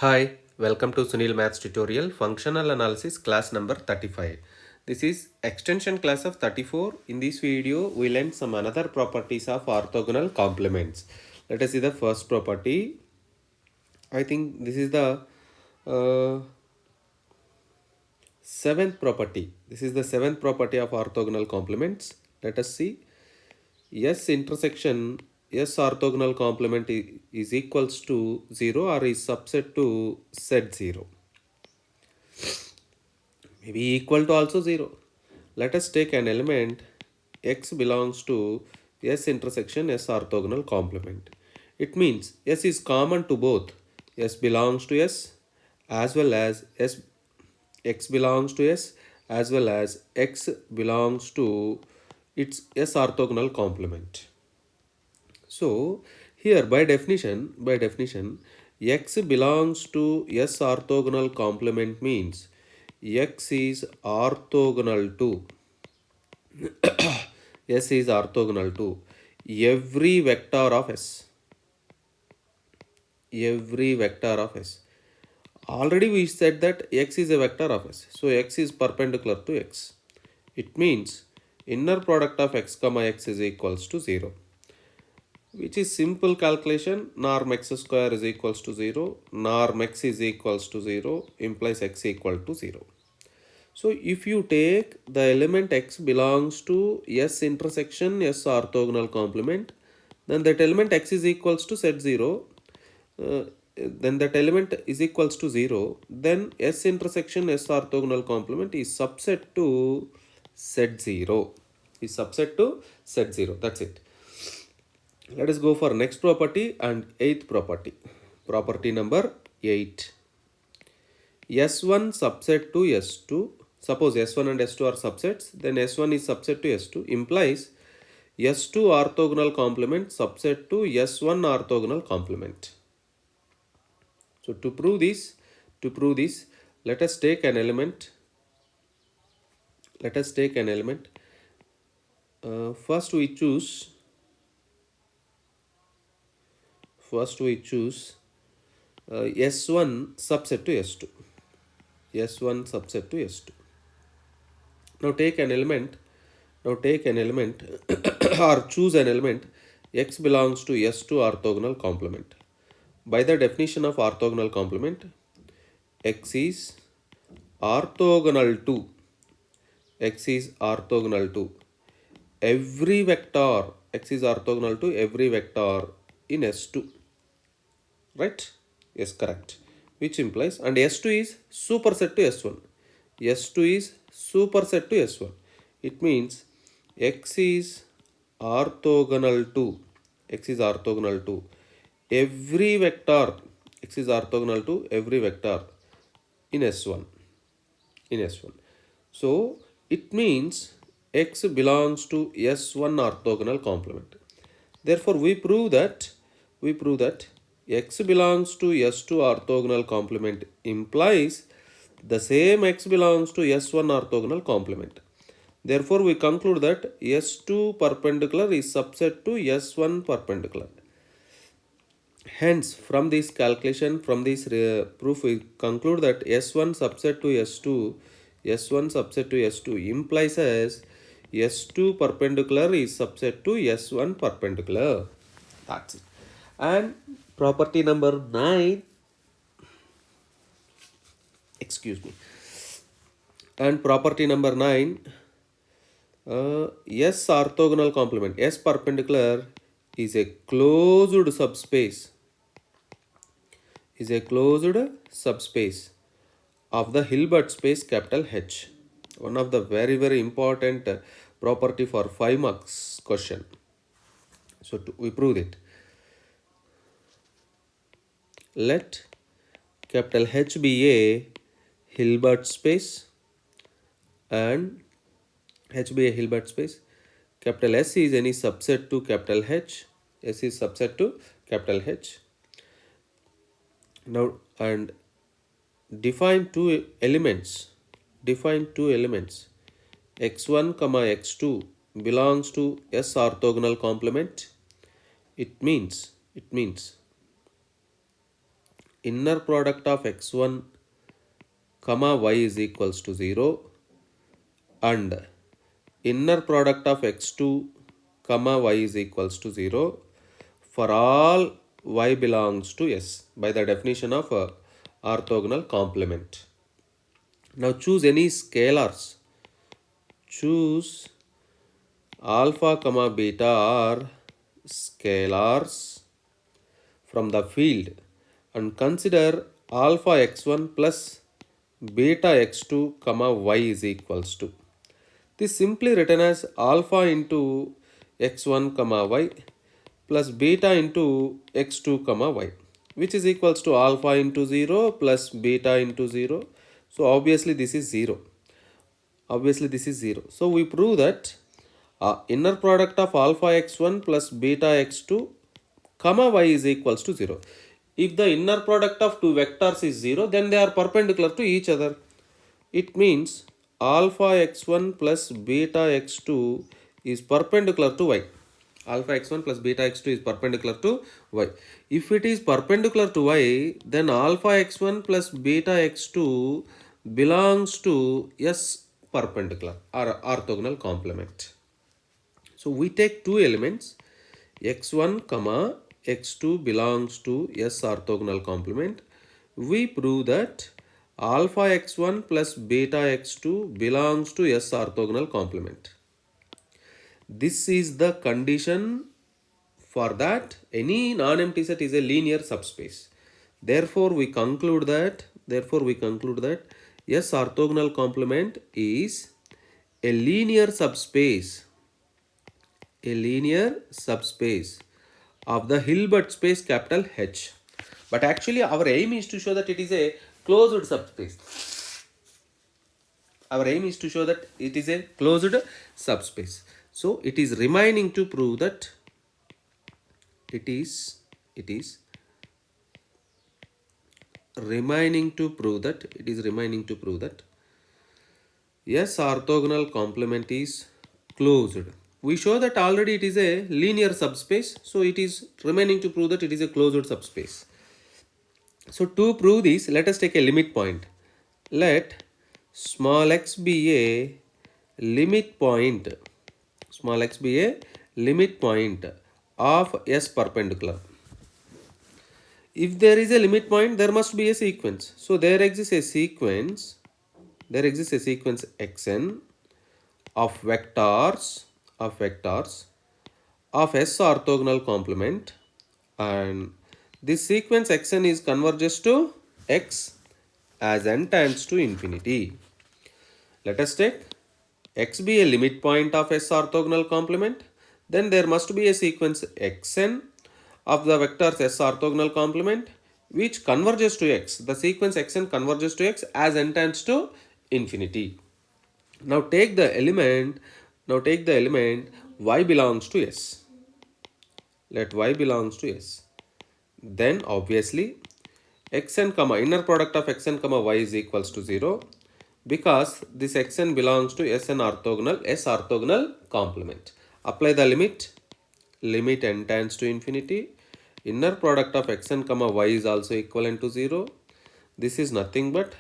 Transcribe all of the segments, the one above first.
Hi, welcome to Sunil Maths tutorial, functional analysis class number 35. This is extension class of 34. In this video, we learn some another properties of orthogonal complements. Let us see the first property. I think this is the uh, seventh property. This is the seventh property of orthogonal complements. Let us see. S intersection S orthogonal complement is equals to 0 or is subset to set 0. Maybe equal to also 0. Let us take an element x belongs to S intersection S orthogonal complement. It means S is common to both S belongs to S as well as x belongs to S as well as x belongs to its S orthogonal complement. So here by definition, x belongs to S orthogonal complement means x is orthogonal to S is orthogonal to every vector of S. Every vector of S. Already we said that x is a vector of S. So x is perpendicular to x. It means inner product of x comma x is equals to 0. Which is simple calculation. Norm x square is equals to 0. Norm x is equals to 0 implies x equal to 0. So if you take the element x belongs to S intersection S orthogonal complement, then that element x is equals to set 0. Then that element is equals to 0. Then S intersection S orthogonal complement is subset to set 0. Is subset to set 0. That's it. Let us go for next property and eighth property. Property number 8. S1 subset to S2. Suppose S1 and S2 are subsets, then S1 is subset to S2 implies S2 orthogonal complement subset to S1 orthogonal complement. So to prove this, let us take an element. First we choose S1 subset to S2. S1 subset to S2. Now take an element or choose an element x belongs to S2 orthogonal complement. By the definition of orthogonal complement, x is orthogonal to every vector. X is orthogonal to every vector in S2. Right? Yes, correct. Which implies, and S2 is superset to S1. S2 is superset to S1. It means x is orthogonal to every vector. X is orthogonal to every vector in S1. So it means x belongs to S1 orthogonal complement. Therefore we prove that x belongs to S2 orthogonal complement implies the same x belongs to S1 orthogonal complement. Therefore we conclude that S2 perpendicular is subset to S1 perpendicular. Hence, from this calculation, from this proof, we conclude that S1 subset to S2 implies as S2 perpendicular is subset to S1 perpendicular. That's it. And property number 9, excuse me. And property number 9, S orthogonal complement, S perpendicular is a closed subspace. Of the Hilbert space capital H. One of the very, very important property for 5 marks question. So we prove it. Let capital H be a Hilbert space and H be a Hilbert space. Capital S is any subset to capital H. S is subset to capital H. Now and define two elements. X1 comma x2 belongs to S orthogonal complement. It means inner product of x1 comma y is equals to 0 and inner product of x2 comma y is equals to 0 for all y belongs to S by the definition of orthogonal complement. Now choose any scalars. Choose alpha comma beta are scalars from the field and consider alpha x1 plus beta x2 comma y is equals to. This simply written as alpha into x1 comma y plus beta into x2 comma y, which is equals to alpha into 0 plus beta into 0. So obviously this is 0. Obviously this is 0. So we prove that inner product of alpha x1 plus beta x2 comma y is equals to 0. If the inner product of two vectors is 0, then they are perpendicular to each other. It means alpha x1 plus beta x2 is perpendicular to y. Alpha x1 plus beta x2 is perpendicular to y. If it is perpendicular to y, then alpha x1 plus beta x2 belongs to S perpendicular or orthogonal complement. So we take two elements x1 comma x2 belongs to S orthogonal complement. We prove that alpha x1 plus beta x2 belongs to S orthogonal complement. This is the condition for that any non-empty set is a linear subspace. Therefore we conclude that S orthogonal complement is a linear subspace of the Hilbert space capital H. But actually our aim is to show that it is a closed subspace. Our aim is to show that it is a closed subspace. So it is remaining to prove that yes, orthogonal complement is closed. We show that already it is a linear subspace, so it is remaining to prove that it is a closed subspace. So to prove this, let us take a limit point. Let small x be a limit point. Small x be a limit point of S perpendicular. If there is a limit point, there must be a sequence. So there exists a sequence. There exists a sequence xn of vectors of S orthogonal complement, and this sequence xn is converges to x as n tends to infinity. Let us take x be a limit point of S orthogonal complement, then there must be a sequence xn of the vectors S orthogonal complement which converges to x. The sequence xn converges to x as n tends to infinity. Now take the element y belongs to S. Let y belongs to S. Then obviously xn comma inner product of xn comma y is equals to 0 because this xn belongs to S orthogonal complement. Apply the limit n tends to infinity. Inner product of xn comma y is also equivalent to 0. This is nothing but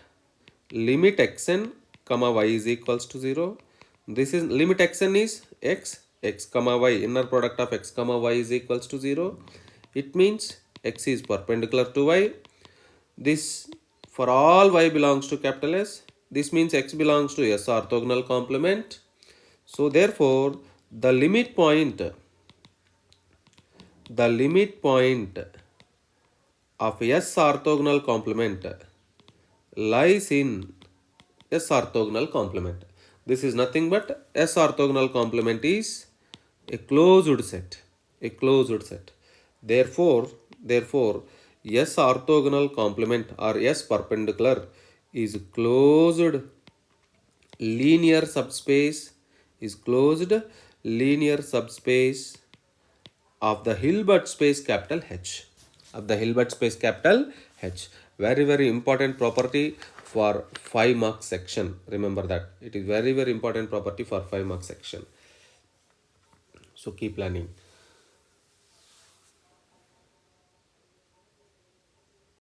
limit xn comma y is equals to 0. This is limit xn is x comma y, inner product of x comma y is equals to 0. It means x is perpendicular to y. This for all y belongs to capital S. This means x belongs to S orthogonal complement. So therefore the limit point of S orthogonal complement lies in S orthogonal complement. This is nothing but S orthogonal complement is a closed set. Therefore S orthogonal complement or S perpendicular is closed linear subspace of the Hilbert space capital H. Very, very important property for 5 mark section. Remember that. It is very, very important property for 5 mark section. So keep learning.